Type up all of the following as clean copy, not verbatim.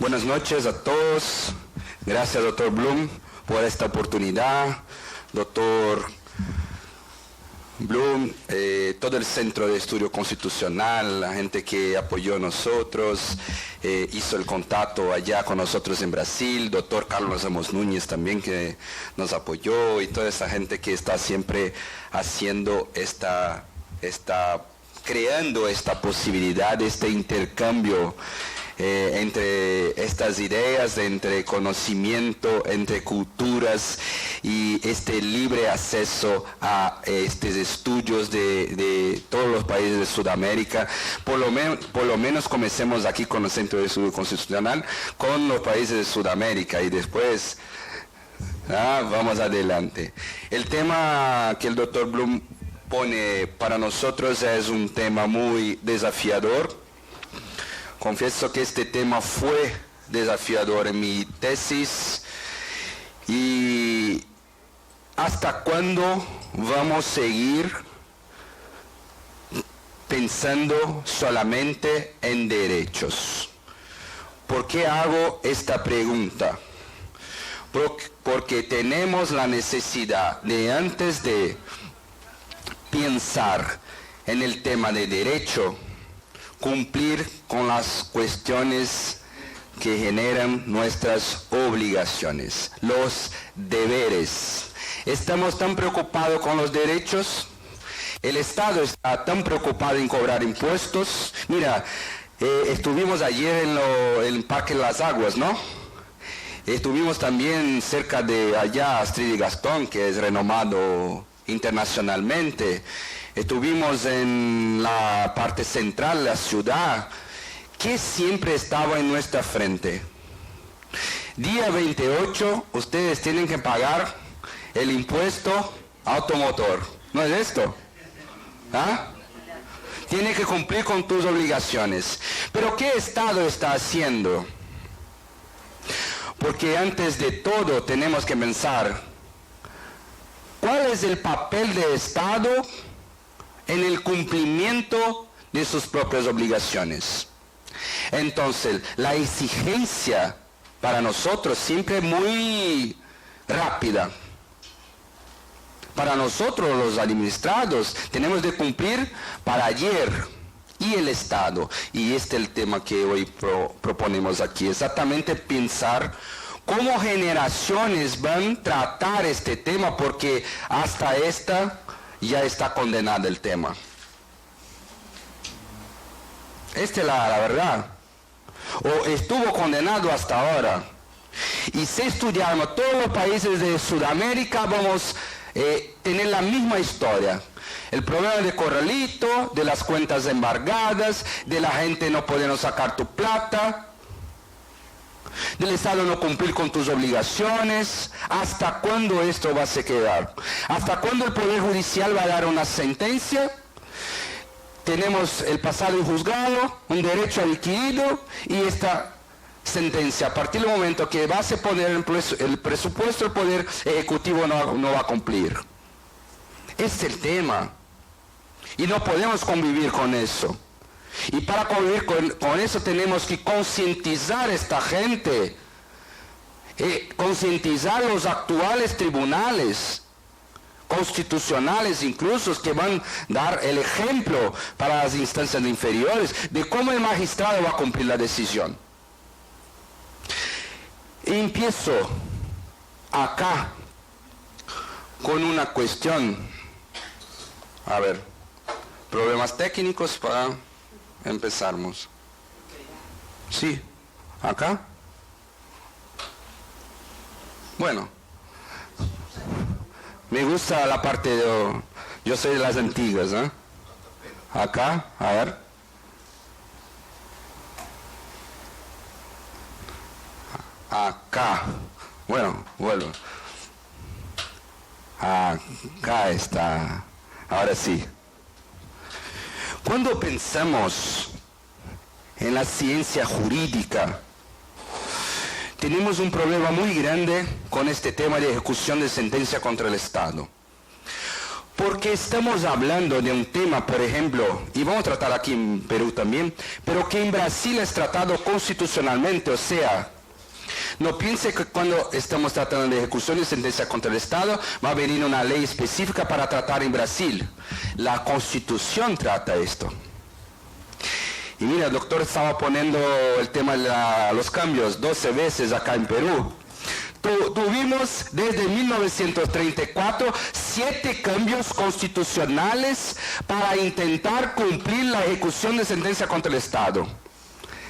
Buenas noches a todos. Gracias, doctor Blum, por esta oportunidad. Doctor Blum, todo el Centro de Estudio Constitucional, la gente que apoyó a nosotros, hizo el contacto allá con nosotros en Brasil, doctor Carlos Ramos Núñez también que nos apoyó y toda esa gente que está siempre haciendo creando esta posibilidad, este intercambio entre estas ideas, entre conocimiento, entre culturas y este libre acceso a estos estudios de todos los países de Sudamérica. Por lo menos comencemos aquí con el Centro de Estudio Constitucional, con los países de Sudamérica y después vamos adelante. El tema que el doctor Blum pone para nosotros es un tema muy desafiador. Confieso que este tema fue desafiador en mi tesis. ¿Y hasta cuándo vamos a seguir pensando solamente en derechos? ¿Por qué hago esta pregunta? Porque tenemos la necesidad de, antes de pensar en el tema de derecho, cumplir con las cuestiones que generan nuestras obligaciones, los deberes. Estamos tan preocupados con los derechos, el Estado está tan preocupado en cobrar impuestos. Mira, estuvimos ayer en el Parque de las Aguas, ¿no? Estuvimos también cerca de allá, Astrid y Gastón, que es renomado internacionalmente. Estuvimos en la parte central de la ciudad, que siempre estaba en nuestra frente. Día 28, ustedes tienen que pagar el impuesto automotor. ¿No es esto? Tienen que cumplir con tus obligaciones. Pero ¿qué Estado está haciendo? Porque antes de todo tenemos que pensar, ¿cuál es el papel del Estado en el cumplimiento de sus propias obligaciones? Entonces, la exigencia para nosotros siempre es muy rápida. Para nosotros, los administrados, tenemos que cumplir para ayer. Y el Estado, y este es el tema que hoy proponemos aquí, exactamente pensar cómo generaciones van a tratar este tema, porque hasta esta ya está condenado el tema. Esta es la verdad. O estuvo condenado hasta ahora. Y si estudiamos todos los países de Sudamérica, vamos a tener la misma historia. El problema de Corralito, de las cuentas embargadas, de la gente no poder sacar tu plata, del Estado no cumplir con tus obligaciones. ¿Hasta cuándo esto va a se quedar? ¿Hasta cuándo el Poder Judicial va a dar una sentencia? Tenemos el pasado en juzgado, un derecho adquirido y esta sentencia. A partir del momento que va a se poner el presupuesto, el Poder Ejecutivo no va a cumplir. Ese es el tema. Y no podemos convivir con eso. Y para convivir con eso tenemos que concientizar a esta gente, concientizar los actuales tribunales constitucionales incluso, que van a dar el ejemplo para las instancias inferiores de cómo el magistrado va a cumplir la decisión. Empiezo acá con una cuestión. A ver, problemas técnicos para empezarmos. Sí, acá. Bueno, me gusta la parte de... Yo soy de las antiguas, ¿eh? Acá, a ver. Acá. Bueno, vuelvo. Acá está. Ahora sí. Cuando pensamos en la ciencia jurídica, tenemos un problema muy grande con este tema de ejecución de sentencia contra el Estado. Porque estamos hablando de un tema, por ejemplo, y vamos a tratar aquí en Perú también, pero que en Brasil es tratado constitucionalmente, o sea, no piense que cuando estamos tratando de ejecución y sentencia contra el Estado, va a venir una ley específica para tratar en Brasil. La Constitución trata esto. Y mira, el doctor estaba poniendo el tema de los cambios 12 veces acá en Perú. Tuvimos desde 1934 7 cambios constitucionales para intentar cumplir la ejecución de sentencia contra el Estado,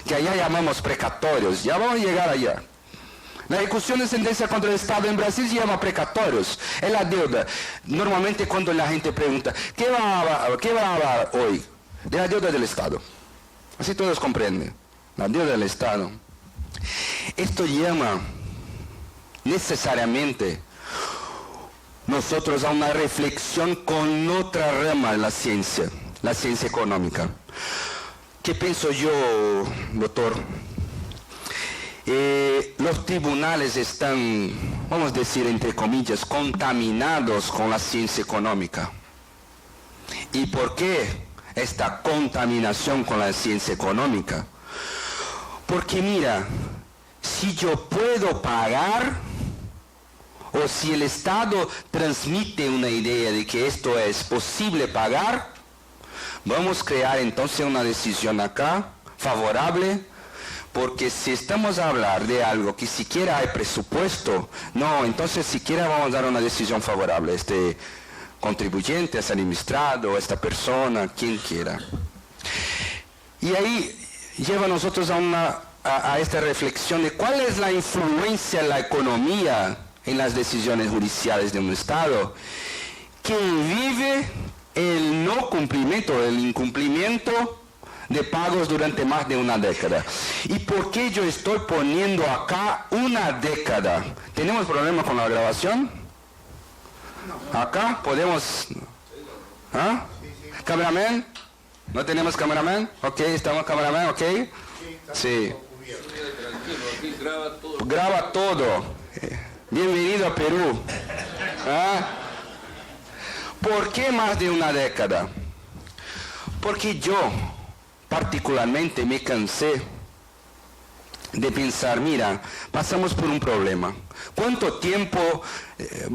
que allá llamamos precatorios. Ya vamos a llegar allá. La ejecución de sentencia contra el Estado en Brasil se llama precatorios. Es la deuda. Normalmente cuando la gente pregunta, ¿qué va a hablar hoy? De la deuda del Estado. Así todos comprenden. La deuda del Estado. Esto llama necesariamente nosotros a una reflexión con otra rama de la ciencia económica. ¿Qué pienso yo, doctor? Los tribunales están, vamos a decir entre comillas, contaminados con la ciencia económica. ¿Y por qué esta contaminación con la ciencia económica? Porque mira, si yo puedo pagar, o si el Estado transmite una idea de que esto es posible pagar, vamos a crear entonces una decisión acá favorable, porque si estamos a hablar de algo que siquiera hay presupuesto, no, entonces siquiera vamos a dar una decisión favorable a este contribuyente, a ese administrado, a esta persona, quien quiera. Y ahí lleva a nosotros a esta reflexión de cuál es la influencia de la economía en las decisiones judiciales de un Estado que vive el no cumplimiento, el incumplimiento de pagos durante más de una década. ¿Y por qué yo estoy poniendo acá una década? ¿Tenemos problema con la grabación? ¿Acá podemos? ¿Ah? ¿Cameraman? ¿No tenemos cameraman? Ok, estamos cameraman, ok. Sí. Graba todo. Bienvenido a Perú. ¿Ah? ¿Por qué más de una década? Porque yo particularmente me cansé de pensar, mira, pasamos por un problema. ¿Cuánto tiempo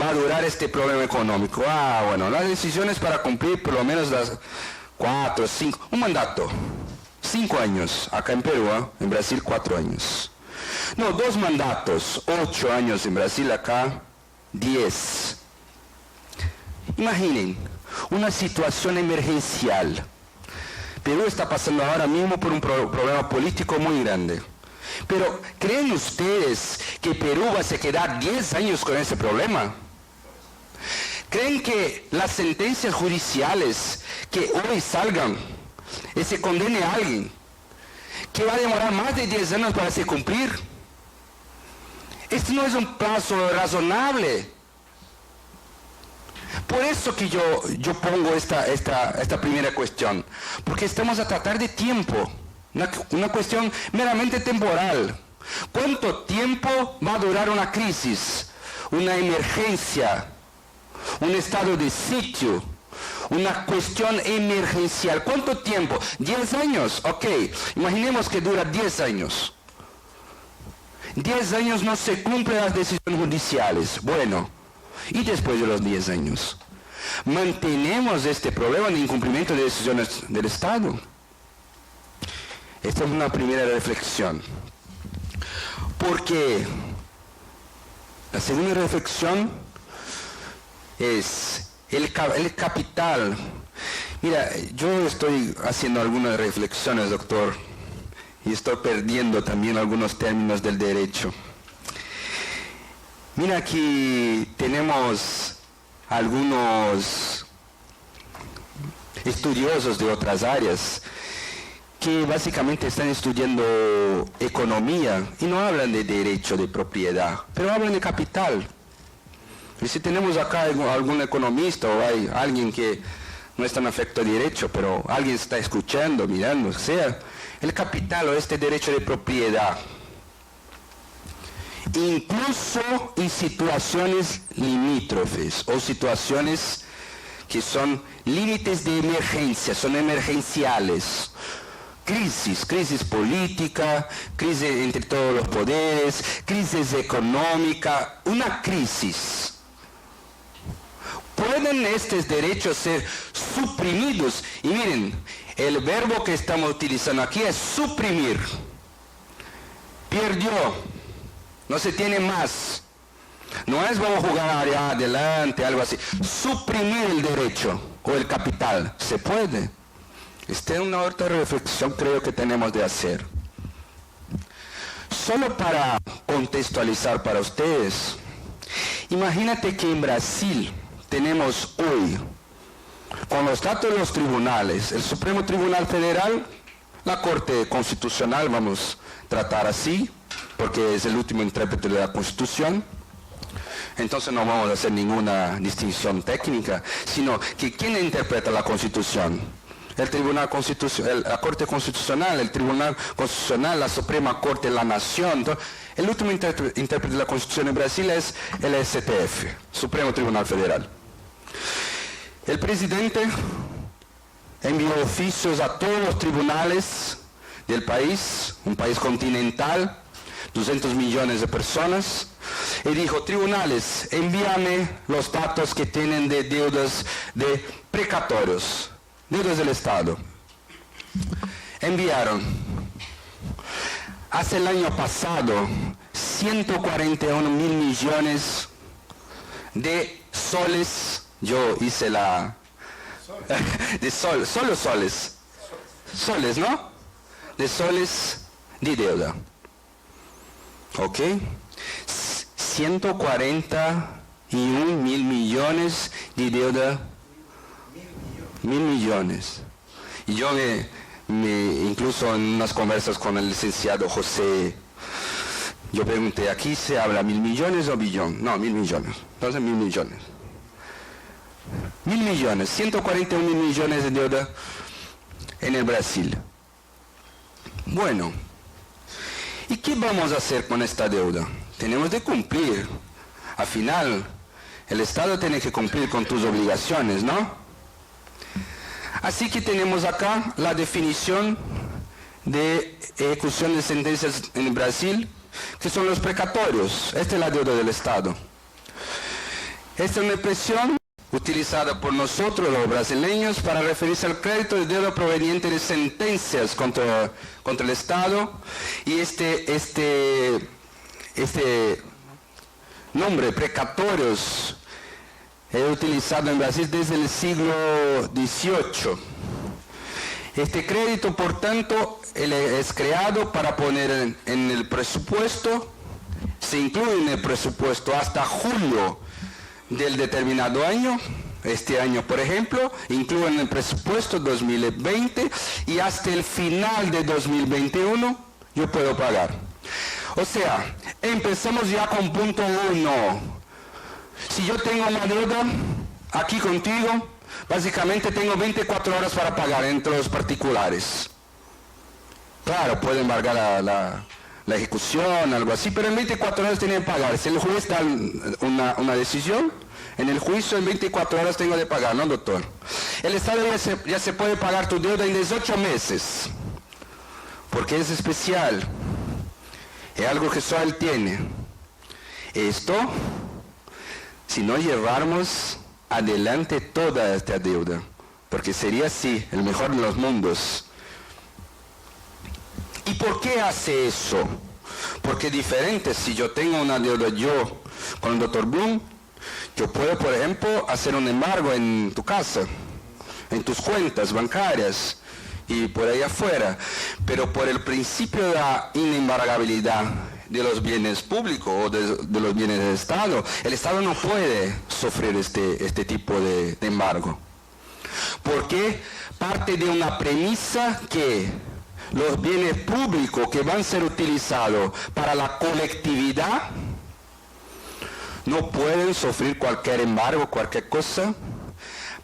va a durar este problema económico? Bueno, las decisiones para cumplir por lo menos las 4, 5, un mandato. 5 años, acá en Perú, en Brasil 4 años. No, 2 mandatos, 8 años en Brasil, acá 10. Imaginen, una situación emergencial. Perú está pasando ahora mismo por un problema político muy grande. Pero, ¿creen ustedes que Perú va a se quedar 10 años con ese problema? ¿Creen que las sentencias judiciales que hoy salgan y se condene a alguien, que va a demorar más de 10 años para se cumplir? Este no es un plazo razonable. Por eso que yo pongo esta primera cuestión, porque estamos a tratar de tiempo, una cuestión meramente temporal. ¿Cuánto tiempo va a durar una crisis, una emergencia, un estado de sitio, una cuestión emergencial? ¿Cuánto tiempo? 10 años, ok, imaginemos que dura 10 años. 10 años no se cumplen las decisiones judiciales. Bueno, y después de los 10 años, ¿mantenemos este problema de incumplimiento de decisiones del Estado? Esta es una primera reflexión. Porque la segunda reflexión es el capital. Mira, yo estoy haciendo algunas reflexiones, doctor, y estoy perdiendo también algunos términos del derecho. Mira, aquí tenemos algunos estudiosos de otras áreas que básicamente están estudiando economía y no hablan de derecho de propiedad, pero hablan de capital. Y si tenemos acá algún economista o hay alguien que no está en afecto de derecho, pero alguien está escuchando, mirando, sea, el capital o este derecho de propiedad, incluso en situaciones limítrofes o situaciones que son límites de emergencia, son emergenciales. Crisis política, crisis entre todos los poderes, crisis económica, una crisis. ¿Pueden estos derechos ser suprimidos? Y miren, el verbo que estamos utilizando aquí es suprimir. Perdió, no se tiene más. No es vamos a jugar allá adelante, algo así. Suprimir el derecho o el capital, ¿se puede? Esta es una otra reflexión creo que tenemos de hacer. Solo para contextualizar para ustedes, imagínate que en Brasil tenemos hoy, con los datos de los tribunales, el Supremo Tribunal Federal, la Corte Constitucional, vamos a tratar así, porque es el último intérprete de la Constitución. Entonces no vamos a hacer ninguna distinción técnica, sino que ¿quién interpreta la Constitución? El Tribunal Constitucional, la Corte Constitucional, el Tribunal Constitucional, la Suprema Corte de la Nación. Entonces, el último intérprete de la Constitución en Brasil es el STF, Supremo Tribunal Federal. El presidente envió oficios a todos los tribunales del país, un país continental, 200 millones de personas, y dijo, tribunales, envíame los datos que tienen de deudas de precatorios, deudas del Estado. Enviaron. Hace el año pasado, 141 mil millones de soles, yo hice la... de solo soles. Soles, ¿no? De soles de deuda. ¿Ok? 141 mil millones de deuda. 1.000 millones. Y yo incluso en unas conversas con el licenciado José, yo pregunté, ¿aquí se habla 1.000 millones o billón? No, 1.000 millones. Entonces 1.000 millones. 1.000 millones, 141 mil millones de deuda en el Brasil. Bueno, ¿y qué vamos a hacer con esta deuda? Tenemos de cumplir. Al final, el Estado tiene que cumplir con tus obligaciones, ¿no? Así que tenemos acá la definición de ejecución de sentencias en Brasil, que son los precatorios. Esta es la deuda del Estado. Esta es una expresión utilizada por nosotros los brasileños para referirse al crédito de deuda proveniente de sentencias contra el Estado, y este nombre, precatorios, es utilizado en Brasil desde el siglo XVIII. Este crédito, por tanto, es creado para poner en el presupuesto, se incluye en el presupuesto hasta julio del determinado año. Este año, por ejemplo, incluye en el presupuesto 2020 y hasta el final de 2021 yo puedo pagar. O sea, empezamos ya con punto 1. Si yo tengo una deuda aquí contigo, básicamente tengo 24 horas para pagar entre los particulares. Claro, puede embargar la ejecución, algo así, pero en 24 horas tienen que pagar. Si el juez da una decisión, en el juicio en 24 horas tengo de pagar, ¿no, doctor? El Estado ya se puede pagar tu deuda en 18 meses, porque es especial, es algo que solo él tiene. Esto, si no lleváramos adelante toda esta deuda, porque sería así, el mejor de los mundos. ¿Y por qué hace eso? Porque es diferente, si yo tengo una deuda yo con el doctor Blum, yo puedo, por ejemplo, hacer un embargo en tu casa, en tus cuentas bancarias y por ahí afuera. Pero por el principio de la inembargabilidad de los bienes públicos o de los bienes del Estado, el Estado no puede sufrir este tipo de embargo. Porque parte de una premisa que los bienes públicos que van a ser utilizados para la colectividad no pueden sufrir cualquier embargo, cualquier cosa,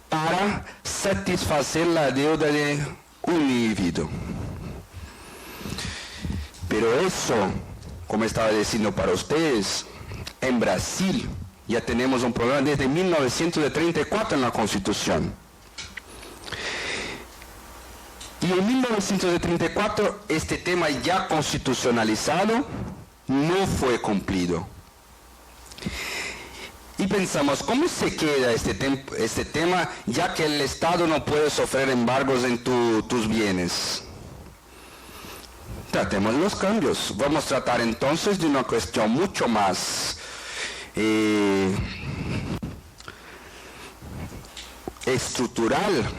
para satisfacer la deuda de un individuo. Pero eso, como estaba diciendo para ustedes, en Brasil Ya tenemos un problema desde 1934 en la Constitución. Y en 1934 este tema ya constitucionalizado no fue cumplido. Y pensamos, ¿cómo se queda este tema ya que el Estado no puede sufrir embargos en tus bienes? Tratemos los cambios. Vamos a tratar entonces de una cuestión mucho más estructural.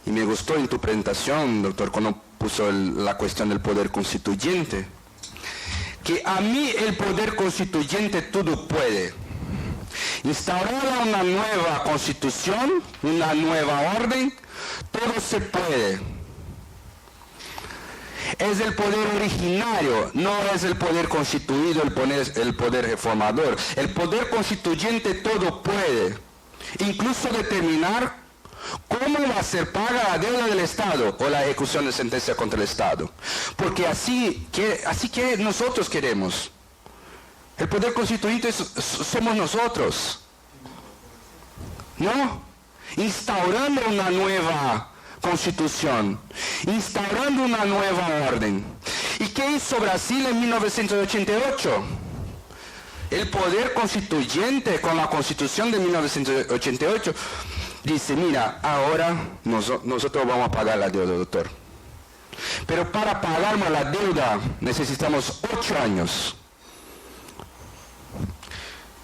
Y me gustó en tu presentación, doctor, cuando puso la cuestión del poder constituyente. Que a mí el poder constituyente todo puede. Instaurar una nueva constitución, una nueva orden, todo se puede. Es el poder originario, no es el poder constituido, el poder reformador. El poder constituyente todo puede. Incluso determinar cómo va a ser paga la deuda del Estado o la ejecución de sentencia contra el Estado. Porque así que nosotros queremos. El poder constituyente somos nosotros. ¿No? Instaurando una nueva constitución, instaurando una nueva orden. ¿Y qué hizo Brasil en 1988? El poder constituyente con la constitución de 1988 dice, mira, ahora nosotros vamos a pagar la deuda, doctor. Pero para pagar la deuda necesitamos 8 años.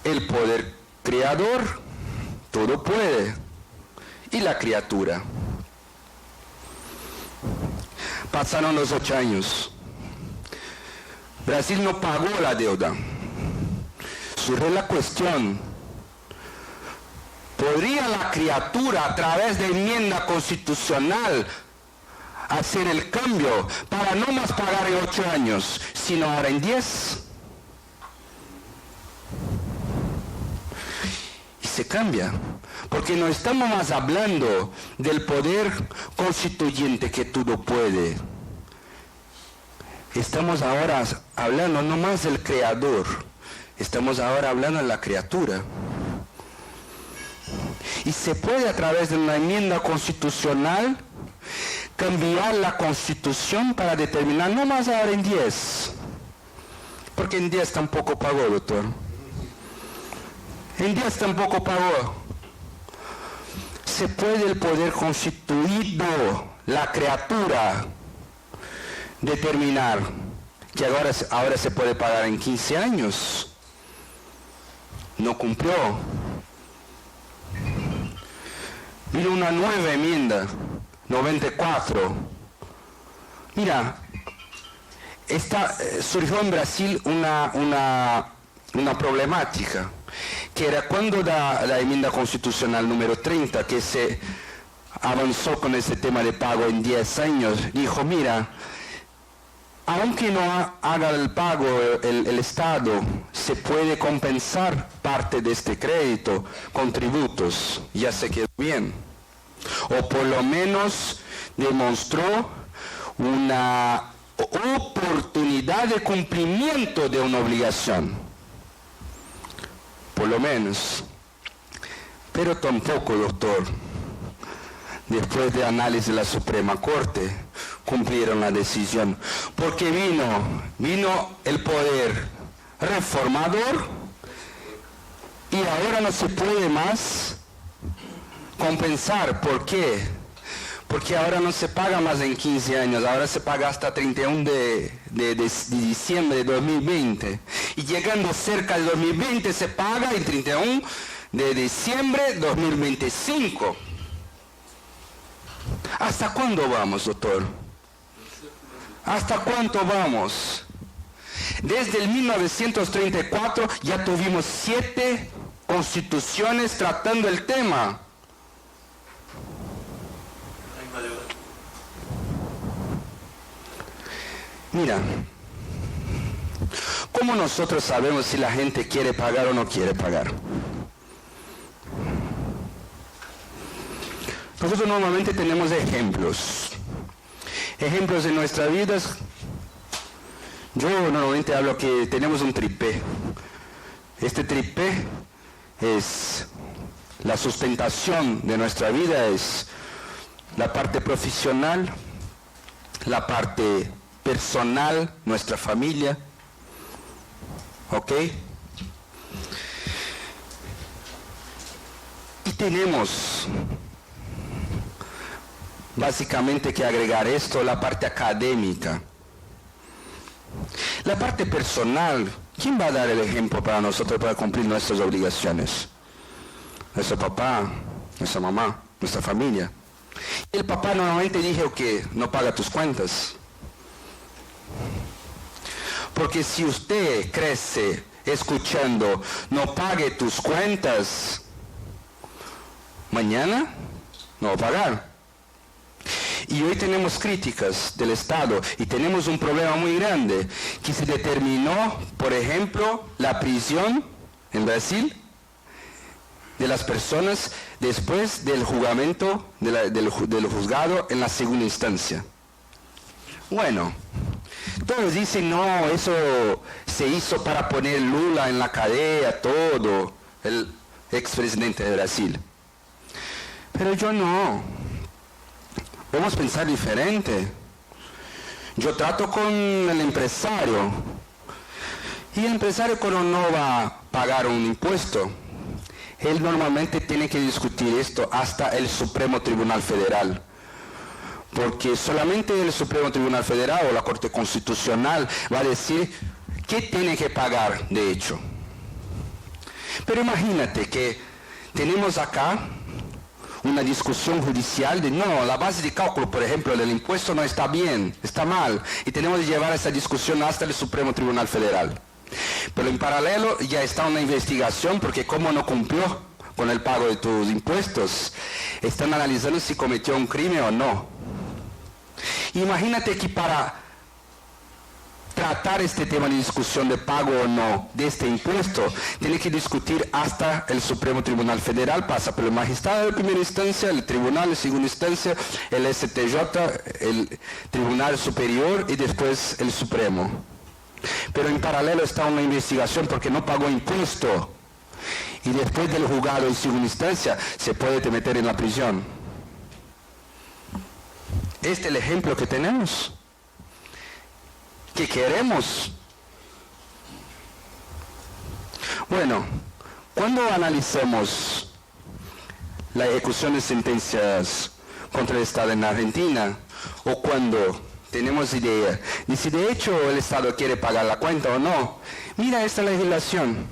El poder creador todo puede. Y la criatura. Pasaron los 8 años. Brasil no pagó la deuda. Surge la cuestión. ¿Podría la criatura a través de enmienda constitucional hacer el cambio para no más pagar en 8 años, sino ahora en 10? Y se cambia. Porque no estamos más hablando del poder constituyente que todo puede. Estamos ahora hablando no más del creador. Estamos ahora hablando de la criatura. Y se puede a través de una enmienda constitucional cambiar la constitución para determinar no más ahora en 10. Porque en 10 tampoco pagó, doctor. En 10 tampoco pagó. Se puede el poder constituido, la criatura, determinar que ahora se puede pagar en 15 años. No cumplió. Vino una nueva enmienda, 94. Mira, surgió en Brasil una problemática, que era cuando la enmienda constitucional número 30, que se avanzó con ese tema de pago en 10 años, dijo, mira, aunque no haga el pago el Estado, se puede compensar parte de este crédito con tributos. Ya se quedó bien. O por lo menos demostró una oportunidad de cumplimiento de una obligación. Por lo menos. Pero tampoco, doctor, después de análisis de la Suprema Corte, cumplieron la decisión. Porque vino el poder reformador y ahora no se puede más compensar. ¿Por qué? Porque ahora no se paga más en 15 años, ahora se paga hasta 31 de diciembre de 2020. Y llegando cerca del 2020 se paga el 31 de diciembre de 2025. ¿Hasta cuándo vamos, doctor? ¿Hasta cuánto vamos? Desde el 1934 ya tuvimos 7 constituciones tratando el tema. Mira, ¿cómo nosotros sabemos si la gente quiere pagar o no quiere pagar? Nosotros normalmente tenemos ejemplos de nuestras vidas. Yo normalmente hablo que tenemos un tripé. Este tripé es la sustentación de nuestra vida, es la parte profesional, la parte personal, nuestra familia. ¿Ok? Y tenemos básicamente que agregar esto, la parte académica. La parte personal, ¿quién va a dar el ejemplo para nosotros para cumplir nuestras obligaciones? Nuestro papá, nuestra mamá, nuestra familia. El papá normalmente dice que no paga tus cuentas. Porque si usted crece escuchando, no pague tus cuentas, mañana no va a pagar. Y hoy tenemos críticas del Estado y tenemos un problema muy grande, que se determinó, por ejemplo, la prisión en Brasil de las personas después del juzgamiento del juzgado en la segunda instancia. Bueno, todos dicen, no, eso se hizo para poner Lula en la cadena, todo, el expresidente de Brasil. Pero yo no. Vamos a pensar diferente. Yo trato con el empresario. Y el empresario cuando no va a pagar un impuesto, él normalmente tiene que discutir esto hasta el Supremo Tribunal Federal. Porque solamente el Supremo Tribunal Federal o la Corte Constitucional va a decir qué tiene que pagar, de hecho. Pero imagínate que tenemos acá una discusión judicial de no, la base de cálculo, por ejemplo, del impuesto no está bien, está mal, y tenemos que llevar esa discusión hasta el Supremo Tribunal Federal. Pero en paralelo ya está una investigación, porque como no cumplió con el pago de tus impuestos, están analizando si cometió un crimen o no. Imagínate que para tratar este tema de discusión de pago o no de este impuesto, tiene que discutir hasta el Supremo Tribunal Federal, pasa por el magistrado de primera instancia, el tribunal de segunda instancia, el STJ, el Tribunal Superior y después el Supremo. Pero en paralelo está una investigación porque no pagó impuesto y después del juzgado en segunda instancia se puede meter en la prisión. Este es el ejemplo que tenemos. ¿Qué queremos? Bueno, cuando analicemos la ejecución de sentencias contra el Estado en Argentina, o cuando tenemos idea de si de hecho el Estado quiere pagar la cuenta o no, mira esta legislación,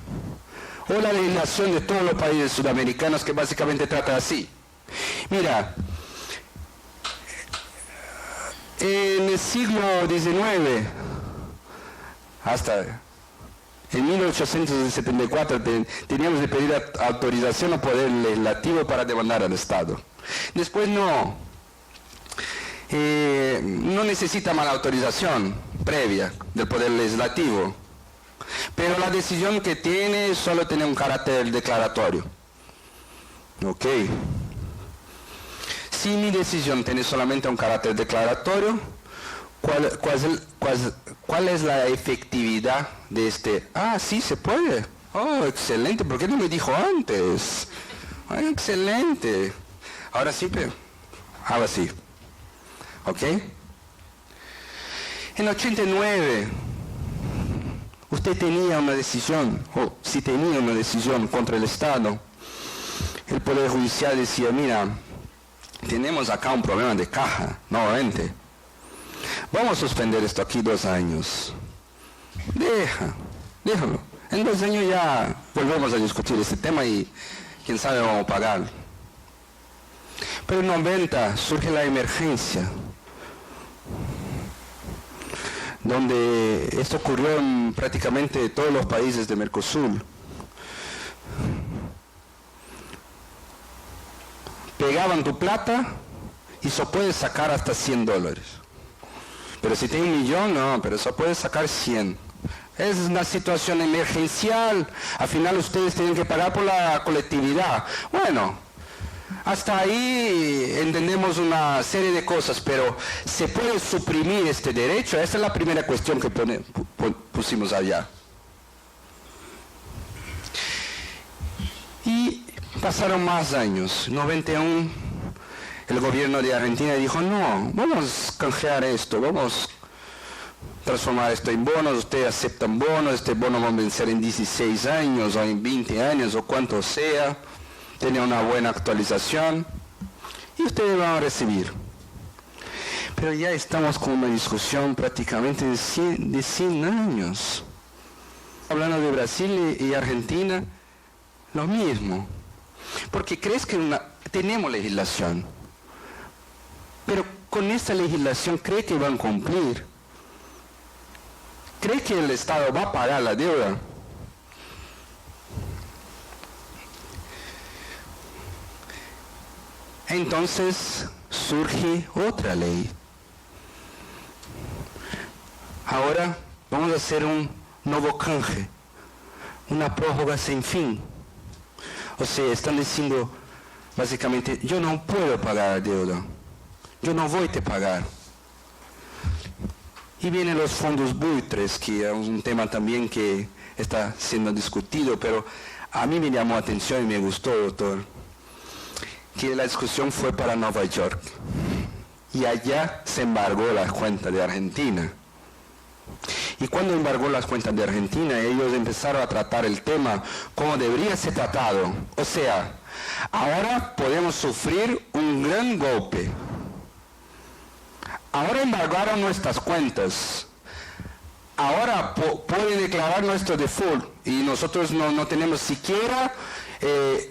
o la legislación de todos los países sudamericanos que básicamente trata así. Mira, en el siglo XIX, hasta en 1874 teníamos que pedir autorización al Poder Legislativo para demandar al Estado. Después no necesita más autorización previa del Poder Legislativo, pero la decisión que tiene solo tiene un carácter declaratorio. Ok. Si mi decisión tiene solamente un carácter declaratorio, ¿cuál es la efectividad de este? Ah, sí, se puede. Oh, excelente. ¿Por qué no me dijo antes? Ay, excelente. Ahora sí, pero ahora sí. ¿Ok? En 89, usted tenía una decisión, o si tenía una decisión contra el Estado, el Poder Judicial decía, mira, tenemos acá un problema de caja, nuevamente. Vamos a suspender esto aquí 2 años. Déjalo. En 2 años ya volvemos a discutir este tema y quién sabe vamos a pagar. Pero en 90 surge la emergencia, donde esto ocurrió en prácticamente todos los países de Mercosur. Pegaban tu plata y solo puedes sacar hasta $100. Pero si tiene 1 millón, no, pero solo puedes sacar 100. Es una situación emergencial. Al final ustedes tienen que pagar por la colectividad. Bueno, hasta ahí entendemos una serie de cosas, pero ¿se puede suprimir este derecho? Esa es la primera cuestión que pusimos allá. Y pasaron más años. En 91 el gobierno de Argentina dijo, no, vamos a canjear esto, vamos a transformar esto en bonos, ustedes aceptan bonos, este bono va a vencer en 16 años o en 20 años o cuanto sea, tiene una buena actualización y ustedes van a recibir. Pero ya estamos con una discusión prácticamente de 100 años. Hablando de Brasil y Argentina, lo mismo. Porque crees que tenemos legislación, pero con esta legislación cree que van a cumplir. ¿Cree que el Estado va a pagar la deuda? Entonces surge otra ley. Ahora vamos a hacer un nuevo canje, una prórroga sin fin. O sea, están diciendo básicamente, yo no puedo pagar la deuda, yo no voy a pagar. Y vienen los fondos buitres, que es un tema también que está siendo discutido, pero a mí me llamó la atención y me gustó, doctor, que la discusión fue para Nueva York. Y allá se embargó las cuentas de Argentina. Y cuando embargó las cuentas de Argentina, ellos empezaron a tratar el tema como debería ser tratado. O sea, ahora podemos sufrir un gran golpe. Ahora embargaron nuestras cuentas. Ahora pueden declarar nuestro default y nosotros no tenemos siquiera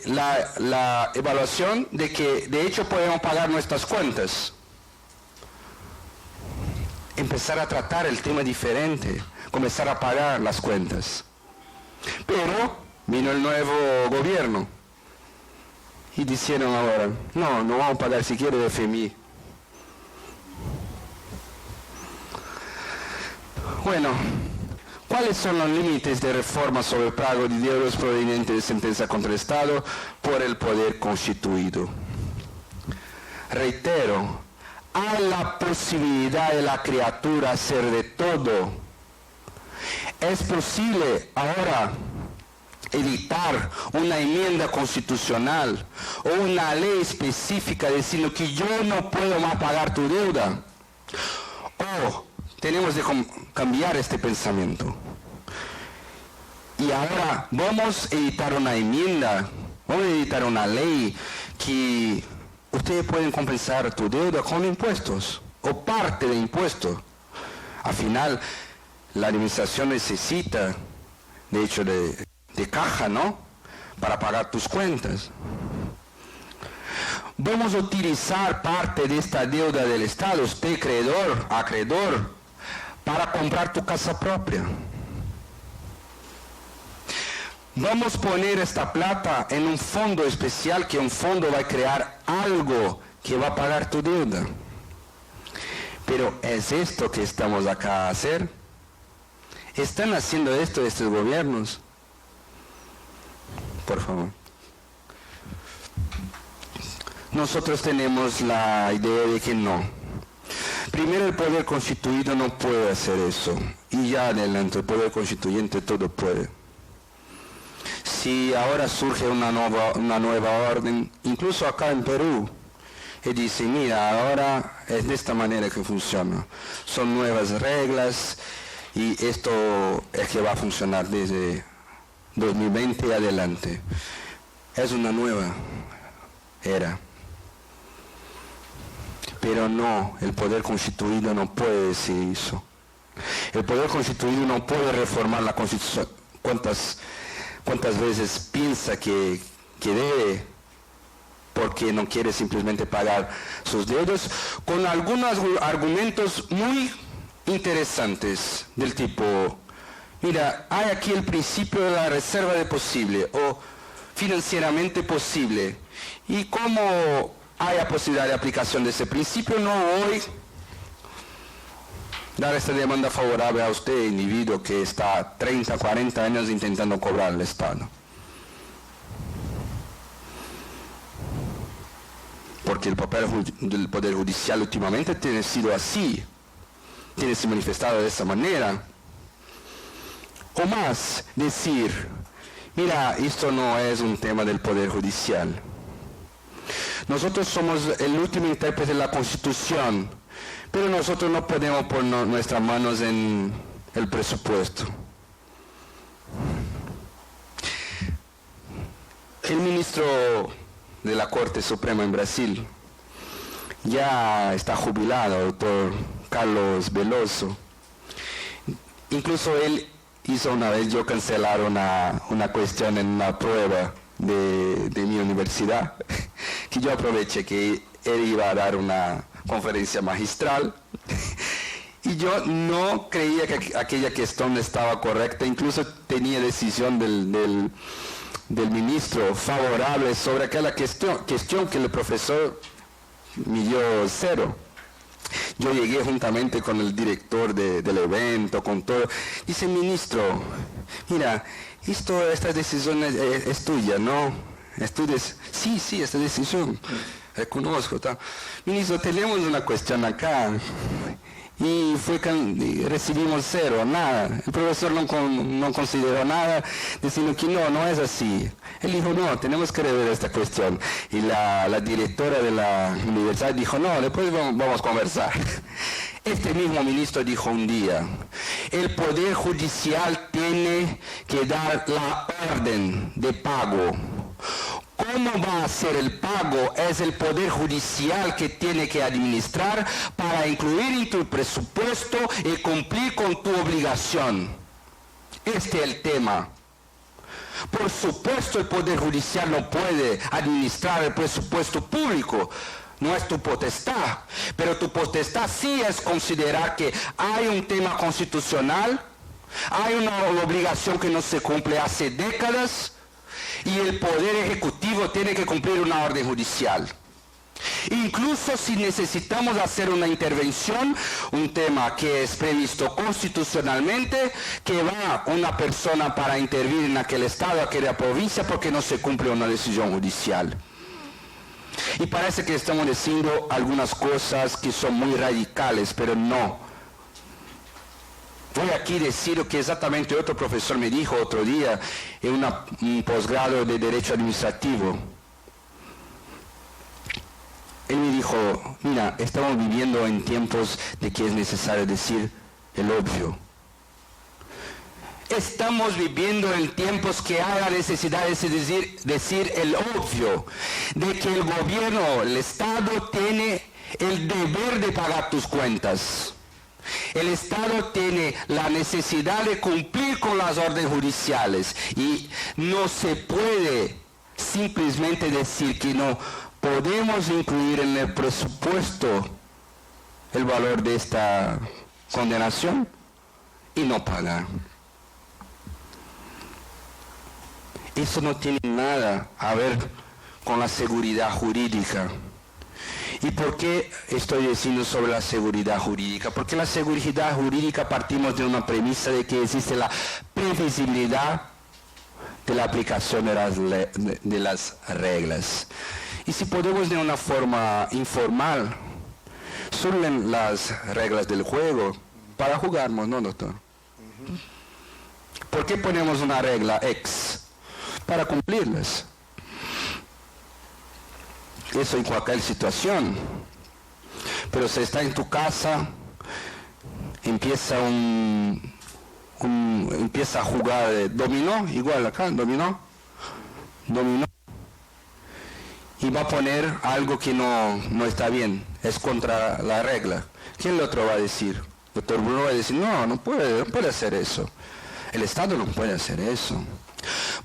la evaluación de que de hecho podemos pagar nuestras cuentas. Empezar a tratar el tema diferente, comenzar a pagar las cuentas. Pero vino el nuevo gobierno y dijeron ahora, no vamos a pagar siquiera de FMI. Bueno, ¿cuáles son los límites de reforma sobre el pago de deudas provenientes de sentencia contra el Estado por el poder constituido? Reitero, hay la posibilidad de la criatura hacer de todo. Es posible ahora editar una enmienda constitucional o una ley específica diciendo que yo no puedo más pagar tu deuda. O tenemos que cambiar este pensamiento. Y ahora vamos a editar una enmienda, vamos a editar una ley que ustedes pueden compensar tu deuda con impuestos o parte de impuestos. Al final, la administración necesita, de hecho, de caja, ¿no? Para pagar tus cuentas. Vamos a utilizar parte de esta deuda del Estado, usted acreedor, para comprar tu casa propia. Vamos a poner esta plata en un fondo especial, que un fondo va a crear algo que va a pagar tu deuda. Pero ¿es esto que estamos acá a hacer? ¿Están haciendo esto estos gobiernos? Por favor. Nosotros tenemos la idea de que no. Primero, el poder constituido no puede hacer eso. Y ya adelante, el poder constituyente todo puede. Si ahora surge una nueva orden, incluso acá en Perú, y dice, mira, ahora es de esta manera que funciona. Son nuevas reglas y esto es que va a funcionar desde 2020 y adelante. Es una nueva era. Pero no, el poder constituido no puede decir eso. El poder constituido no puede reformar la Constitución. ¿Cuántas veces piensa que debe, porque no quiere simplemente pagar sus deudas, con algunos argumentos muy interesantes del tipo, mira, hay aquí el principio de la reserva de posible o financieramente posible, y como hay la posibilidad de aplicación de ese principio, no voy a dar esta demanda favorable a usted, individuo que está 30, 40 años intentando cobrar al Estado. Porque el papel del Poder Judicial últimamente tiene sido así, tiene sido manifestado de esa manera. O más, decir, Mira, esto no es un tema del Poder Judicial. Nosotros somos el último intérprete de la Constitución, pero nosotros no podemos poner nuestras manos en el presupuesto. El ministro de la Corte Suprema en Brasil ya está jubilado, doctor Carlos Veloso. Incluso él hizo una vez yo cancelar una cuestión en una prueba de mi universidad, que yo aproveché que él iba a dar una conferencia magistral y yo no creía que aquella cuestión estaba correcta, incluso tenía decisión del ministro favorable sobre aquella cuestión que el profesor midió 0. Yo llegué juntamente con el director del evento, con todo. Dice, ministro, mira, esta decisión es tuya, ¿no? Sí, esta decisión, reconozco. Ministro, tenemos una cuestión acá. Y recibimos 0, nada. El profesor no consideró nada, diciendo que no es así. Él dijo, no, tenemos que rever esta cuestión. Y la directora de la universidad dijo, no, después vamos a conversar. Este mismo ministro dijo un día, el Poder Judicial tiene que dar la orden de pago. ¿Cómo va a ser el pago? Es el Poder Judicial que tiene que administrar para incluir en tu presupuesto y cumplir con tu obligación. Este es el tema. Por supuesto, el Poder Judicial no puede administrar el presupuesto público. No es tu potestad. Pero tu potestad sí es considerar que hay un tema constitucional, hay una obligación que no se cumple hace décadas, y el Poder Ejecutivo tiene que cumplir una orden judicial. Incluso si necesitamos hacer una intervención, un tema que es previsto constitucionalmente, que va una persona para intervenir en aquel estado, aquella provincia, porque no se cumple una decisión judicial. Y parece que estamos diciendo algunas cosas que son muy radicales, pero no. Voy aquí a decir lo que exactamente otro profesor me dijo otro día en un posgrado de Derecho Administrativo. Él me dijo, mira, estamos viviendo en tiempos de que es necesario decir el obvio. Estamos viviendo en tiempos que hay la necesidad de decir el obvio, de que el gobierno, el Estado tiene el deber de pagar tus cuentas. El Estado tiene la necesidad de cumplir con las órdenes judiciales y no se puede simplemente decir que no podemos incluir en el presupuesto el valor de esta condenación y no pagar. Eso no tiene nada a ver con la seguridad jurídica. ¿Y por qué estoy diciendo sobre la seguridad jurídica? Porque la seguridad jurídica partimos de una premisa de que existe la previsibilidad de la aplicación de las reglas. Y si podemos de una forma informal, son las reglas del juego para jugarnos, ¿no, doctor? ¿Por qué ponemos una regla X? Para cumplirlas. Eso en cualquier situación. Pero si está en tu casa, empieza empieza a jugar dominó, igual acá, dominó, y va a poner algo que no está bien, es contra la regla. ¿Quién el otro va a decir? Doctor Bruno va a decir, no puede hacer eso. El Estado no puede hacer eso.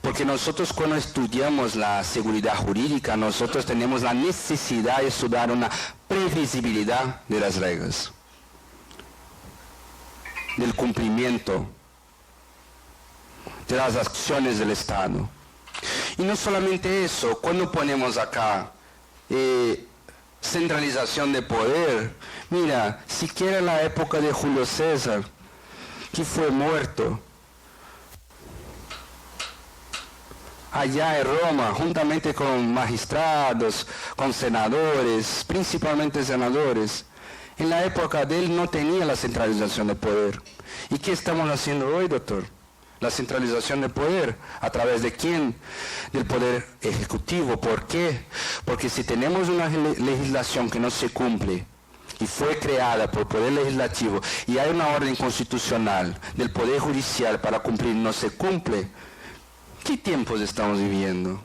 Porque nosotros cuando estudiamos la seguridad jurídica, nosotros tenemos la necesidad de estudiar una previsibilidad de las reglas, del cumplimiento de las acciones del Estado. Y no solamente eso, cuando ponemos acá centralización de poder, mira, siquiera en la época de Julio César, que fue muerto, allá en Roma, juntamente con magistrados, con senadores, principalmente senadores. En la época de él no tenía la centralización de poder. ¿Y qué estamos haciendo hoy, doctor? La centralización del poder. ¿A través de quién? Del poder ejecutivo. ¿Por qué? Porque si tenemos una legislación que no se cumple y fue creada por el poder legislativo y hay una orden constitucional del poder judicial para cumplir, no se cumple, ¿qué tiempos estamos viviendo?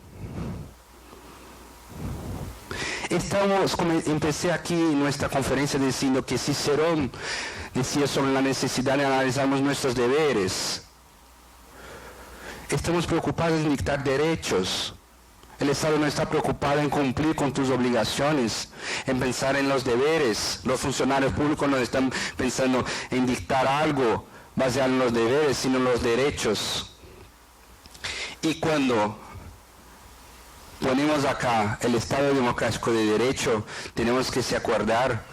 Como empecé aquí en nuestra conferencia diciendo que Cicerón decía sobre la necesidad de analizarnos nuestros deberes. Estamos preocupados en dictar derechos. El Estado no está preocupado en cumplir con tus obligaciones, en pensar en los deberes. Los funcionarios públicos no están pensando en dictar algo basado en los deberes, sino en los derechos. Y cuando ponemos acá el Estado democrático de derecho, tenemos que se acordar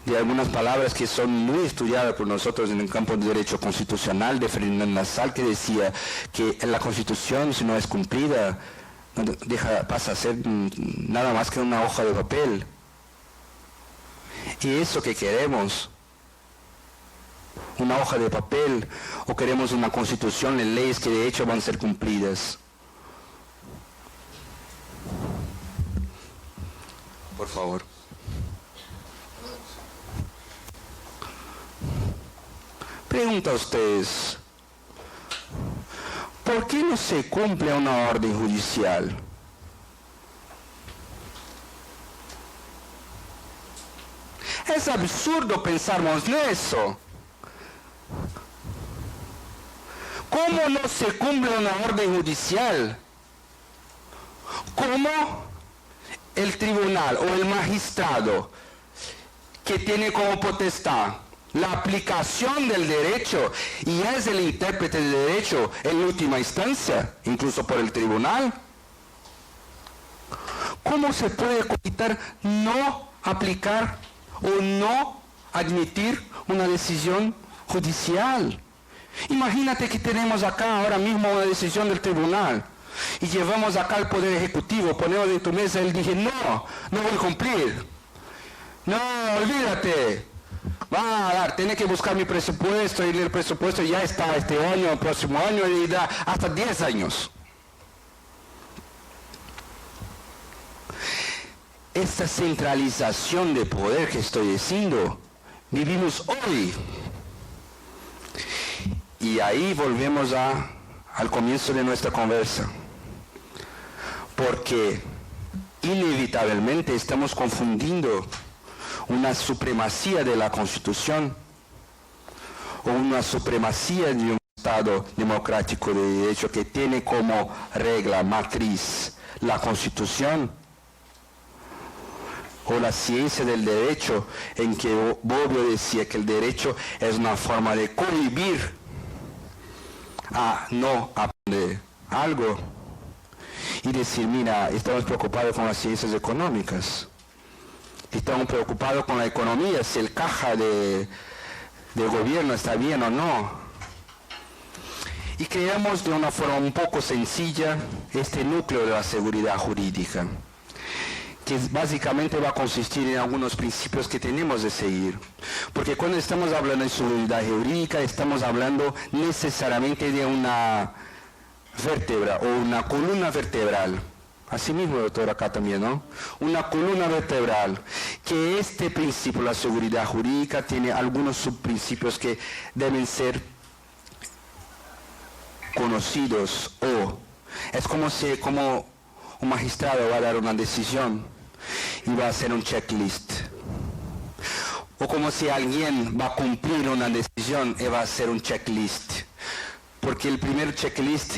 de algunas palabras que son muy estudiadas por nosotros en el campo de derecho constitucional, de Ferdinand Lassalle, que decía que la Constitución, si no es cumplida, pasa a ser nada más que una hoja de papel. ¿Y eso que queremos? ¿Una hoja de papel? ¿O queremos una constitución de leyes que de hecho van a ser cumplidas? Por favor. Pregunta a ustedes, ¿por qué no se cumple una orden judicial? Es absurdo pensarmos en eso. ¿Cómo no se cumple una orden judicial? ¿Cómo el tribunal o el magistrado que tiene como potestad la aplicación del derecho y es el intérprete del derecho en última instancia, incluso por el tribunal? ¿Cómo se puede cogitar no aplicar o no admitir una decisión judicial? Imagínate que tenemos acá ahora mismo una decisión del tribunal y llevamos acá al Poder Ejecutivo, ponemos en tu mesa y él dice, no voy a cumplir. No, olvídate. Va a dar, tiene que buscar mi presupuesto y el presupuesto ya está este año, el próximo año y da hasta 10 años. Esta centralización de poder que estoy diciendo, vivimos hoy. Y ahí volvemos al comienzo de nuestra conversa. Porque inevitablemente estamos confundiendo una supremacía de la Constitución o una supremacía de un Estado democrático de derecho que tiene como regla matriz la Constitución, o la ciencia del derecho, en que Bobbio decía que el derecho es una forma de cohibir a no aprender algo y decir, mira, estamos preocupados con las ciencias económicas, estamos preocupados con la economía, si el caja del gobierno está bien o no. Y creamos de una forma un poco sencilla este núcleo de la seguridad jurídica, que básicamente va a consistir en algunos principios que tenemos de seguir. Porque cuando estamos hablando de seguridad jurídica, estamos hablando necesariamente de una vértebra o una columna vertebral. Así mismo, doctor, acá también, ¿no? Una columna vertebral, que este principio, la seguridad jurídica, tiene algunos subprincipios que deben ser conocidos, o es como un magistrado va a dar una decisión y va a hacer un checklist, o como si alguien va a cumplir una decisión y va a hacer un checklist, porque el primer checklist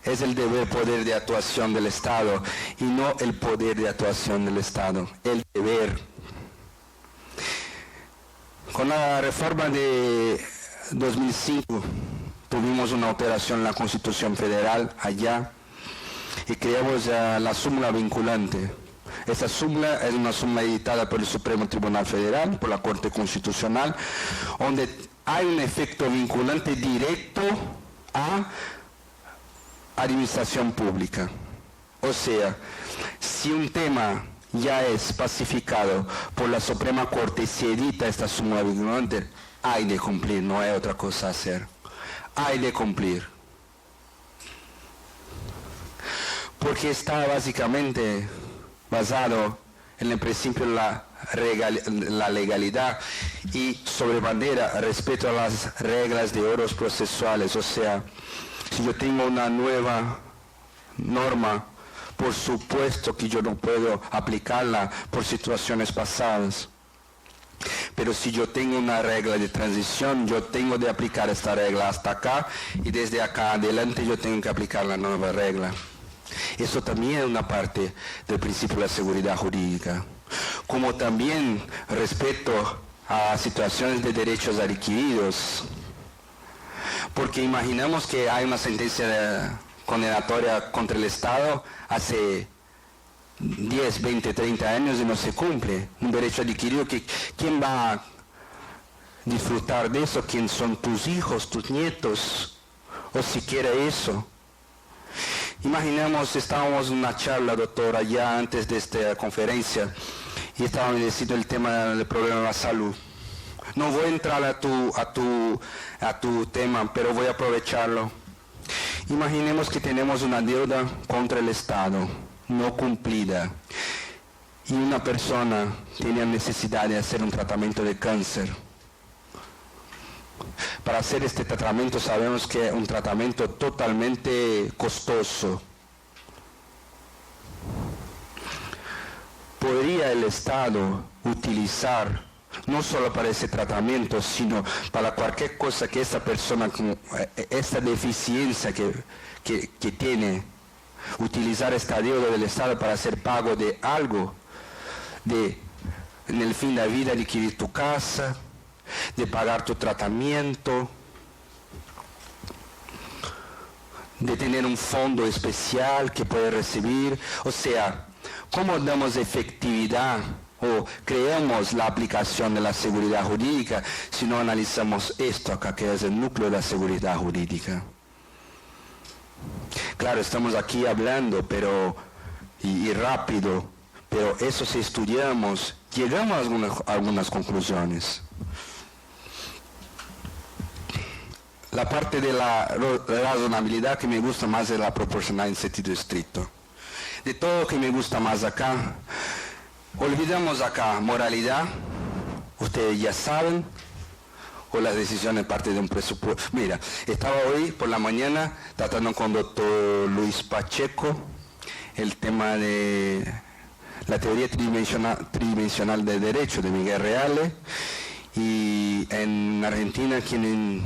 es el deber poder de actuación del Estado y no el poder de actuación del Estado, el deber. Con la reforma de 2005 tuvimos una alteración en la Constitución Federal allá y creamos la súmula vinculante. Esta súmula es una súmula editada por el Supremo Tribunal Federal, por la Corte Constitucional, donde hay un efecto vinculante directo a administración pública. O sea, si un tema ya es pacificado por la Suprema Corte y se edita esta súmula vinculante, hay de cumplir, no hay otra cosa a hacer. hay de cumplir. Porque está básicamente basado en el principio de la legalidad y sobremanera respecto a las reglas de oros procesuales. O sea, si yo tengo una nueva norma, por supuesto que yo no puedo aplicarla por situaciones pasadas. Pero si yo tengo una regla de transición, yo tengo de aplicar esta regla hasta acá y desde acá adelante yo tengo que aplicar la nueva regla. Eso también es una parte del principio de la seguridad jurídica. Como también respecto a situaciones de derechos adquiridos. Porque imaginamos que hay una sentencia condenatoria contra el Estado hace 10, 20, 30 años y no se cumple. Un derecho adquirido que ¿quién va a disfrutar de eso? ¿Quién son tus hijos, tus nietos? O siquiera eso. Imaginemos, estábamos en una charla, doctora, ya antes de esta conferencia, y estábamos diciendo el tema del problema de la salud. No voy a entrar a tu tema, pero voy a aprovecharlo. Imaginemos que tenemos una deuda contra el Estado, no cumplida, y una persona tiene necesidad de hacer un tratamiento de cáncer. Para hacer este tratamiento sabemos que es un tratamiento totalmente costoso. ¿Podría el Estado utilizar, no solo para ese tratamiento, sino para cualquier cosa que esta persona, con esta deficiencia que tiene, utilizar esta deuda del Estado para hacer pago de algo, en el fin de la vida adquirir tu casa, de pagar tu tratamiento, de tener un fondo especial que puede recibir? O sea, ¿cómo damos efectividad o creamos la aplicación de la seguridad jurídica si no analizamos esto acá, que es el núcleo de la seguridad jurídica? Claro, estamos aquí hablando y rápido, pero eso si estudiamos, llegamos a algunas conclusiones. La parte de la razonabilidad que me gusta más es la proporcional en sentido estricto. De todo lo que me gusta más acá, olvidamos acá moralidad, ustedes ya saben, o las decisiones parte de un presupuesto. Mira, estaba hoy por la mañana tratando con el doctor Luis Pacheco el tema de la teoría tridimensional del derecho de Miguel Reale, y en Argentina quien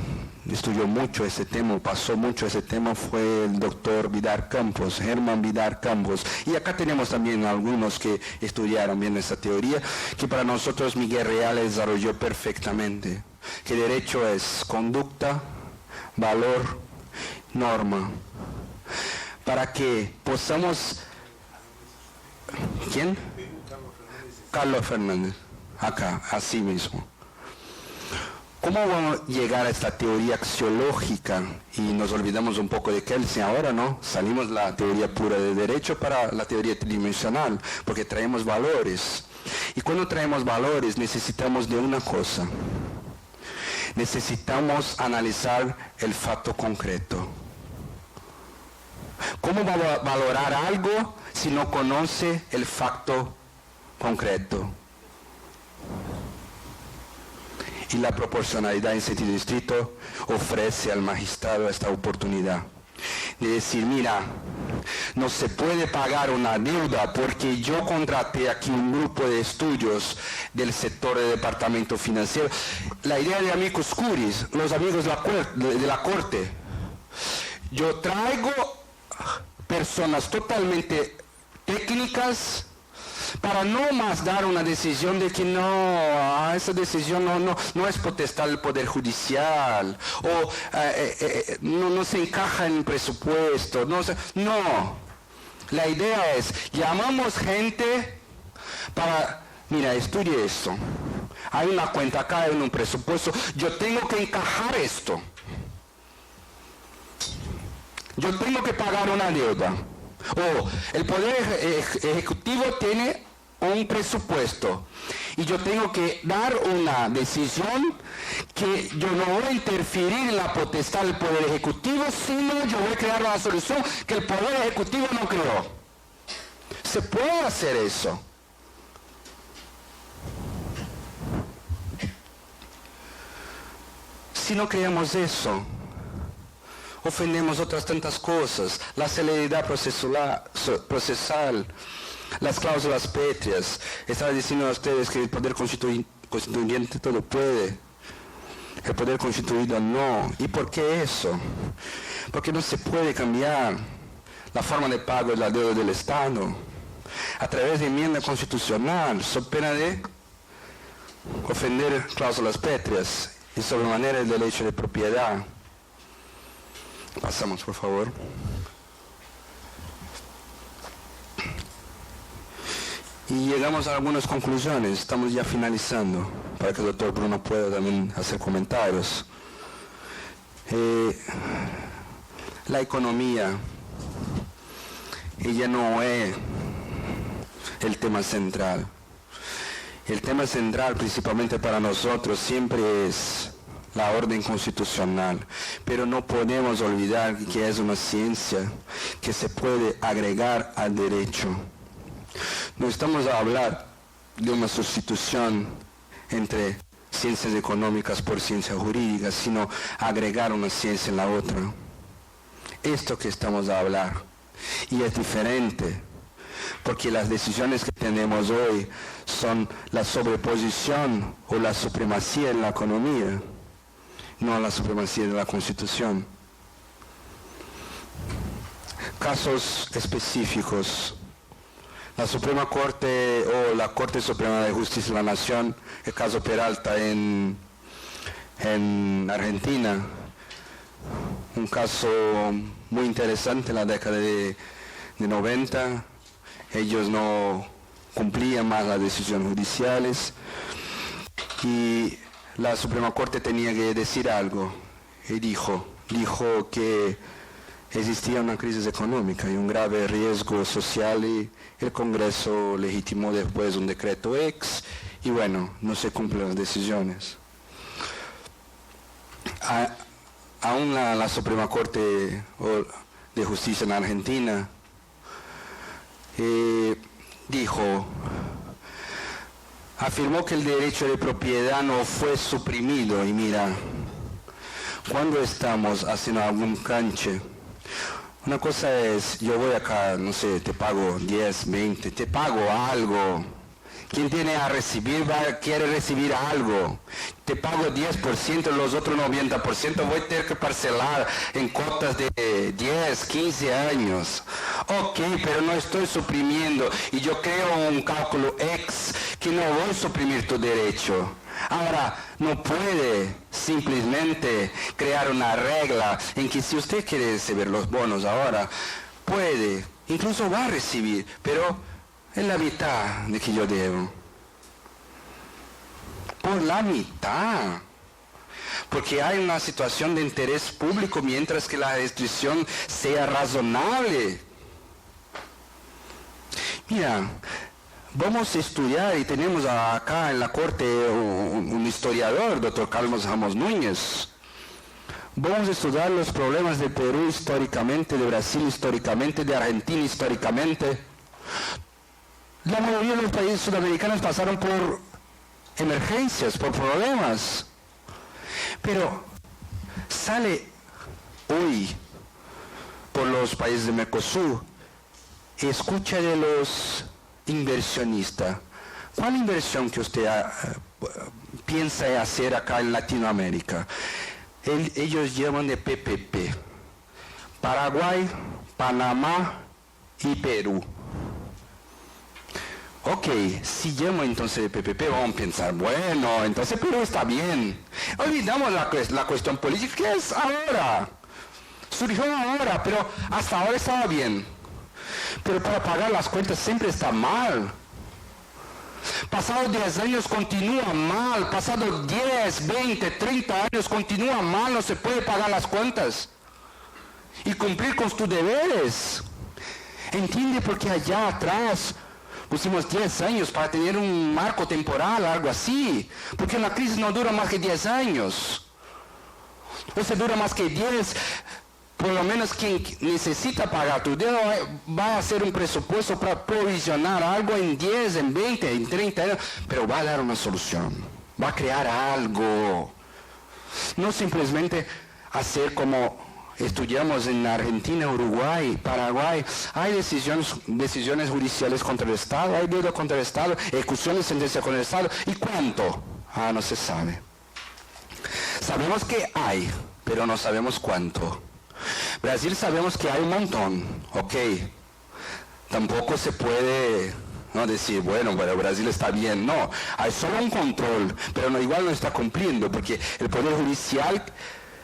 estudió mucho ese tema, pasó mucho ese tema, fue el doctor Vidal Campos, Germán Vidal Campos. Y acá tenemos también algunos que estudiaron bien esa teoría, que para nosotros Miguel Reale desarrolló perfectamente. Que derecho es conducta, valor, norma. Para que podamos... ¿Quién? Carlos Fernández. Acá, así mismo. ¿Cómo vamos a llegar a esta teoría axiológica? Y nos olvidamos un poco de Kelsen ahora, ¿no? Salimos la teoría pura de derecho para la teoría tridimensional, porque traemos valores. Y cuando traemos valores necesitamos de una cosa. Necesitamos analizar el facto concreto. ¿Cómo va a valorar algo si no conoce el facto concreto? Y la proporcionalidad en sentido estricto ofrece al magistrado esta oportunidad de decir, mira, no se puede pagar una deuda porque yo contraté aquí un grupo de estudios del sector de departamento financiero. La idea de amicus curis, los amigos de la corte. Yo traigo personas totalmente técnicas para no más dar una decisión de que esa decisión no es potestad del Poder Judicial, o no se encaja en el presupuesto. No. La idea es, llamamos gente para, mira, estudie esto. Hay una cuenta acá, hay un presupuesto, yo tengo que encajar esto. Yo tengo que pagar una deuda. O el Poder Ejecutivo tiene un presupuesto y yo tengo que dar una decisión que yo no voy a interferir en la potestad del Poder Ejecutivo, sino yo voy a crear una solución que el Poder Ejecutivo no creó. Se puede hacer eso. Si no creamos eso, ofendemos otras tantas cosas, la celeridad procesal, las cláusulas pétreas. Estaba diciendo a ustedes que el Poder Constituyente todo puede, el Poder Constituido no. ¿Y por qué eso? Porque no se puede cambiar la forma de pago de la deuda del Estado a través de enmienda constitucional, so pena de ofender cláusulas pétreas y sobremanera el derecho de propiedad. Pasamos, por favor. Y llegamos a algunas conclusiones. Estamos ya finalizando, para que el doctor Bruno pueda también hacer comentarios. La economía, ella no es el tema central. El tema central, principalmente para nosotros, siempre es la orden constitucional, pero no podemos olvidar que es una ciencia que se puede agregar al derecho. No estamos a hablar de una sustitución entre ciencias económicas por ciencias jurídicas, sino agregar una ciencia en la otra. Esto que estamos a hablar, y es diferente, porque las decisiones que tenemos hoy son la sobreposición o la supremacía en la economía, no la supremacía de la Constitución. Casos específicos. La Suprema Corte o la Corte Suprema de Justicia de la Nación, el caso Peralta en Argentina, un caso muy interesante en la década de 90. Ellos no cumplían más las decisiones judiciales y la Suprema Corte tenía que decir algo, y dijo que existía una crisis económica y un grave riesgo social, y el Congreso legitimó después un decreto ex, y bueno, no se cumplen las decisiones. Aún la Suprema Corte de Justicia en Argentina afirmó que el derecho de propiedad no fue suprimido. Y mira, cuando estamos haciendo algún canche, una cosa es, yo voy acá, no sé, te pago 10, 20, te pago algo. Quien tiene a recibir quiere recibir algo. Te pago 10%, los otros 90% voy a tener que parcelar en cuotas de 10, 15 años. Ok, pero no estoy suprimiendo. Y yo creo un cálculo ex que no voy a suprimir tu derecho. Ahora, no puede simplemente crear una regla en que si usted quiere recibir los bonos ahora, puede, incluso va a recibir, pero es la mitad de que yo debo. Por la mitad. Porque hay una situación de interés público mientras que la restricción sea razonable. Mira, vamos a estudiar y tenemos acá en la corte un historiador, doctor Carlos Ramos Núñez. Vamos a estudiar los problemas de Perú históricamente, de Brasil históricamente, de Argentina históricamente. La mayoría de los países sudamericanos pasaron por emergencias, por problemas. Pero sale hoy por los países de Mercosur, escucha de los inversionistas. ¿Cuál inversión que usted piensa hacer acá en Latinoamérica? Ellos llaman de PPP. Paraguay, Panamá y Perú. Ok, si llamo entonces de PPP, vamos a pensar, bueno, entonces Perú está bien. Olvidamos la cuestión política, que es ahora. Surgió ahora, pero hasta ahora estaba bien. Pero para pagar las cuentas siempre está mal. Pasados 10 años continúa mal, pasados 10, 20, 30 años continúa mal, no se puede pagar las cuentas y cumplir con tus deberes. ¿Entiende? Porque allá atrás Pusimos 10 años para tener un marco temporal, algo así. Porque una crisis no dura más que 10 años. O se dura más que 10, por lo menos quien necesita pagar tu deuda va a hacer un presupuesto para provisionar algo en 10, en 20, en 30 años. Pero va a dar una solución. Va a crear algo. No simplemente hacer como estudiamos en Argentina, Uruguay, Paraguay. Hay decisiones judiciales contra el Estado, hay deuda contra el Estado, ejecuciones, sentencias contra el Estado. ¿Y cuánto? No se sabe. Sabemos que hay, pero no sabemos cuánto. Brasil sabemos que hay un montón, ok. Tampoco se puede no decir, bueno, Brasil está bien. No, hay solo un control, pero igual no está cumpliendo, porque el Poder Judicial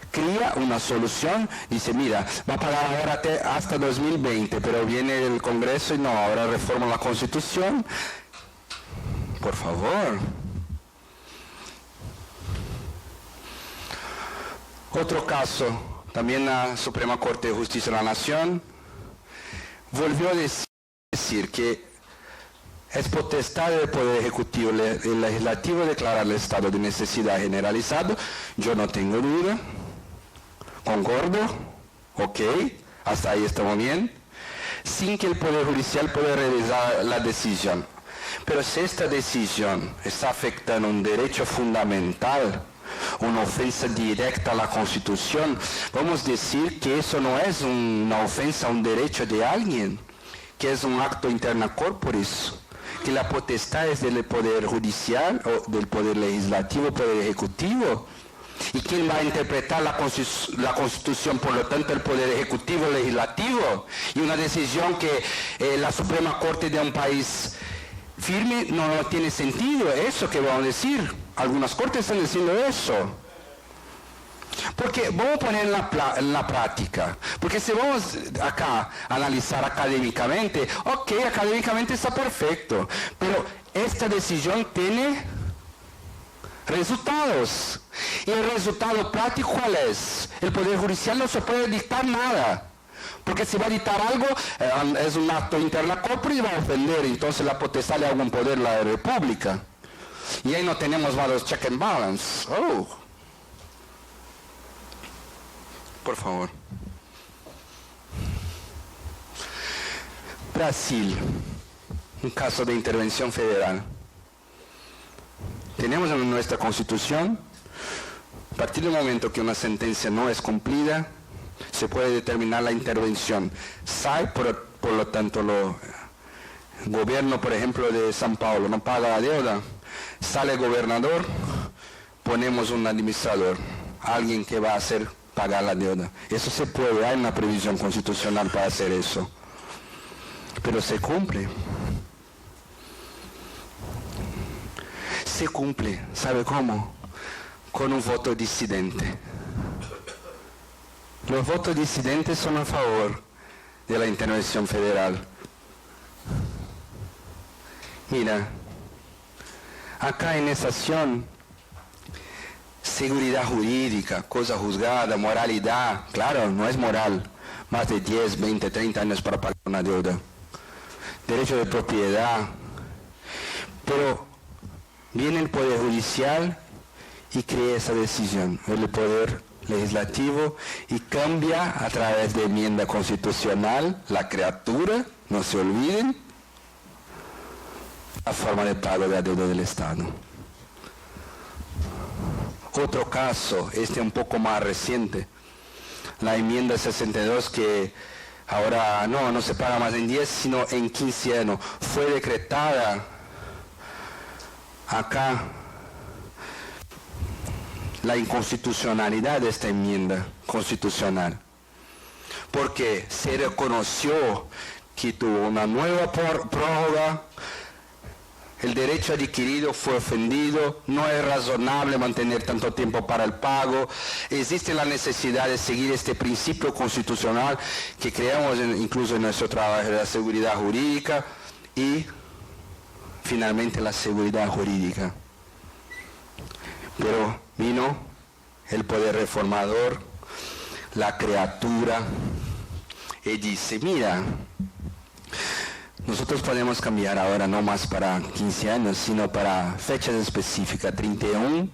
crea una solución, dice, mira, va a pagar ahora hasta 2020, pero viene el Congreso y no, ahora reforma la Constitución. Por favor. Otro caso, también la Suprema Corte de Justicia de la Nación volvió a decir que es potestad del Poder Ejecutivo y Legislativo declarar el estado de necesidad generalizado. Yo no tengo duda. Concordo, ok, hasta ahí estamos bien, sin que el Poder Judicial pueda revisar la decisión. Pero si esta decisión está afectando un derecho fundamental, una ofensa directa a la Constitución, vamos a decir que eso no es una ofensa a un derecho de alguien, que es un acto interna corporis, que la potestad es del Poder Judicial o del Poder Legislativo, Poder Ejecutivo. ¿Y quién va a interpretar la Constitución? Por lo tanto, el Poder Ejecutivo, Legislativo. Y una decisión que la Suprema Corte de un país firme no tiene sentido. Eso que vamos a decir. Algunas cortes están diciendo eso. Porque vamos a poner en la práctica. Porque si vamos acá a analizar académicamente, ok, académicamente está perfecto. Pero esta decisión tiene resultados. ¿Y el resultado práctico cuál es? El Poder Judicial no se puede dictar nada. Porque si va a dictar algo, es un acto interna corporis y va a ofender. Entonces la potestad de algún poder la República. Y ahí no tenemos varios check and balance. Oh. Por favor. Brasil. Un caso de intervención federal. Tenemos en nuestra Constitución, a partir del momento que una sentencia no es cumplida, se puede determinar la intervención. SAI, por lo tanto, el gobierno, por ejemplo, de São Paulo no paga la deuda, sale el gobernador, ponemos un administrador, alguien que va a hacer pagar la deuda. Eso se puede, hay una previsión constitucional para hacer eso. Pero se cumple. Se cumple, ¿sabe cómo? Con un voto disidente. Los votos disidentes son a favor de la intervención federal. Mira, acá en esta acción, seguridad jurídica, cosa juzgada, moralidad, claro, no es moral, más de 10, 20, 30 años para pagar una deuda. Derecho de propiedad, pero viene el Poder Judicial y crea esa decisión, el Poder Legislativo, y cambia a través de enmienda constitucional la criatura, no se olviden, la forma de pago de la deuda del Estado. Otro caso, este un poco más reciente, la enmienda 62 que ahora no se paga más en 10 sino en 15 años, fue decretada acá la inconstitucionalidad de esta enmienda constitucional, porque se reconoció que tuvo una nueva prórroga, el derecho adquirido fue ofendido, no es razonable mantener tanto tiempo para el pago, existe la necesidad de seguir este principio constitucional que creamos incluso en nuestro trabajo de la seguridad jurídica y finalmente la seguridad jurídica. Pero vino el poder reformador, la criatura, y dice, mira, nosotros podemos cambiar ahora no más para 15 años, sino para fechas específicas, 31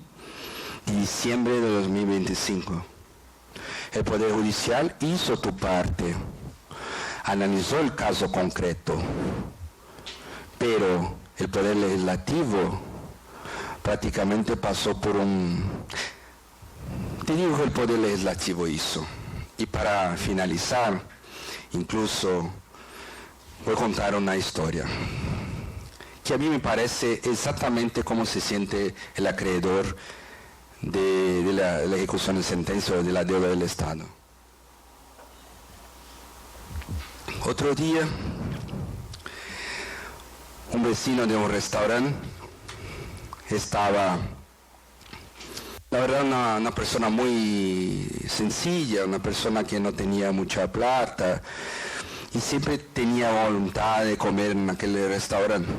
de diciembre de 2025. El Poder Judicial hizo tu parte, analizó el caso concreto, pero el Poder Legislativo prácticamente pasó por te digo que el Poder Legislativo hizo. Y para finalizar, incluso voy a contar una historia que a mí me parece exactamente cómo se siente el acreedor de la ejecución de sentencia o de la deuda del Estado. Otro día, un vecino de un restaurante estaba, la verdad, una persona muy sencilla, una persona que no tenía mucha plata y siempre tenía voluntad de comer en aquel restaurante,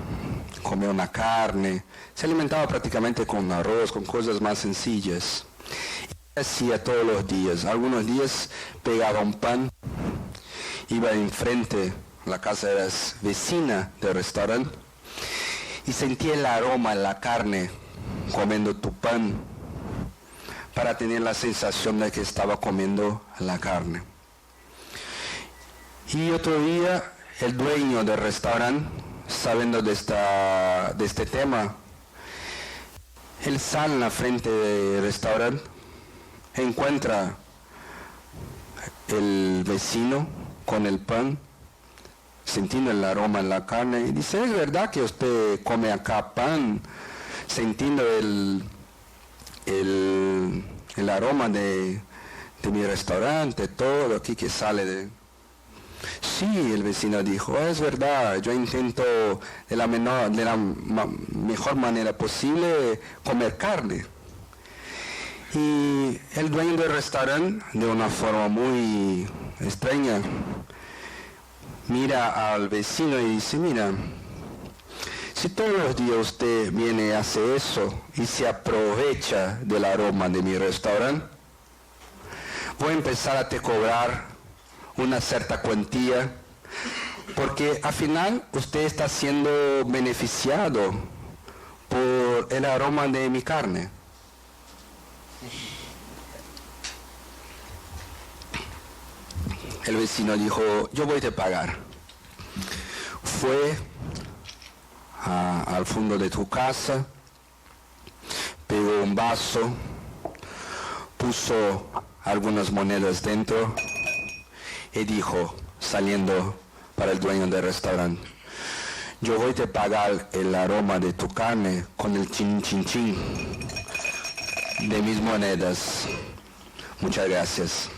comer una carne, se alimentaba prácticamente con arroz, con cosas más sencillas. Y hacía todos los días, algunos días pegaba un pan, iba enfrente, la casa era vecina del restaurante, y sentía el aroma de la carne comiendo tu pan, para tener la sensación de que estaba comiendo la carne. Y otro día, el dueño del restaurante, sabiendo de este tema, él sale en la frente del restaurante, encuentra el vecino con el pan, sintiendo el aroma en la carne, y dice, ¿es verdad que usted come acá pan, sintiendo el aroma de mi restaurante, todo aquí que sale de... Sí, el vecino dijo, es verdad, yo intento de la mejor manera posible comer carne. Y el dueño del restaurante, de una forma muy extraña, mira al vecino y dice, mira, si todos los días usted viene y hace eso y se aprovecha del aroma de mi restaurante, voy a empezar a te cobrar una cierta cuantía, porque al final usted está siendo beneficiado por el aroma de mi carne. El vecino dijo, yo voy a pagar. Fue al fondo de tu casa, pegó un vaso, puso algunas monedas dentro y dijo, saliendo para el dueño del restaurante, yo voy a pagar el aroma de tu carne con el chin chin chin de mis monedas. Muchas gracias.